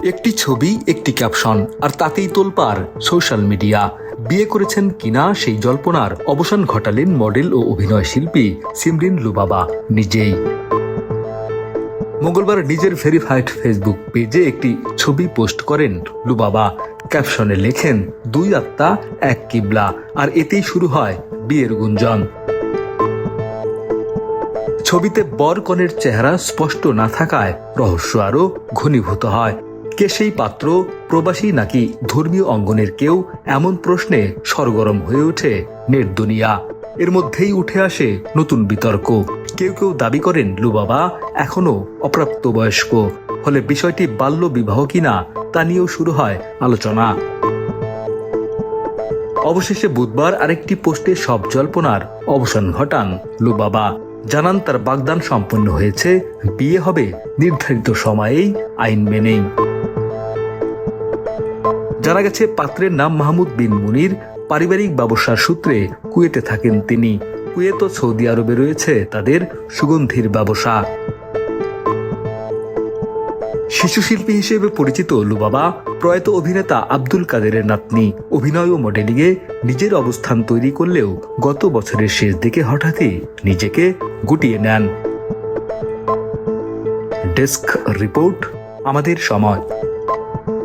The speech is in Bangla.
একটি ছবি, একটি ক্যাপশন, আর তাতেই তোলপাড় সোশ্যাল মিডিয়া। বিয়ে করেছেন কিনা সেই জল্পনার অবসান ঘটালেন মডেল ও অভিনয় শিল্পী সিমরিন লুবাবা নিজেই। মঙ্গলবার নিজের ভেরিফাইড ফেসবুক পেজে একটি ছবি পোস্ট করেন লুবাবা। ক্যাপশনে লেখেন, দুই আত্মা এক কিবলা, আর এতেই শুরু হয় বিয়ের গুঞ্জন। ছবিতে বর কনের চেহারা স্পষ্ট না থাকায় রহস্য আরো ঘনীভূত হয়। কে সেই পাত্র, প্রবাসী নাকি ধর্মীয় অঙ্গনের কেউ, এমন প্রশ্নে সরগরম হয়ে ওঠে নেট দুনিয়া। এর মধ্যেই উঠে আসে নতুন বিতর্ক। কেউ কেউ দাবি করেন লুবাবা এখনো অপ্রাপ্তবয়স্ক, ফলে বিষয়টি বাল্য বিবাহ কিনা তা নিয়েও শুরু হয় আলোচনা। অবশেষে বুধবার আরেকটি পোস্টে সব জল্পনার অবসান ঘটান লুবাবা। জানান তার বাগদান সম্পন্ন হয়েছে, বিয়ে হবে নির্ধারিত সময়েই, আইন মেনেই। জানা গেছে পাত্রের নাম মাহমুদ বিন মুনির। পারিবারিক ব্যবসার সূত্রে কুয়েতে থাকেন তিনি। কুয়েত ও সৌদি আরবে রয়েছে তাদের সুগন্ধির ব্যবসা। শিশু শিল্পী হিসেবে পরিচিত লুবাবা প্রয়াত অভিনেতা আব্দুল কাদেরের নাতনি। অভিনয় ও মডেলিংয়ে নিজের অবস্থান তৈরি করলেও গত বছরের শেষ দিকে হঠাৎই নিজেকে গুটিয়ে নেন। ডেস্ক রিপোর্ট, আমাদের সময়।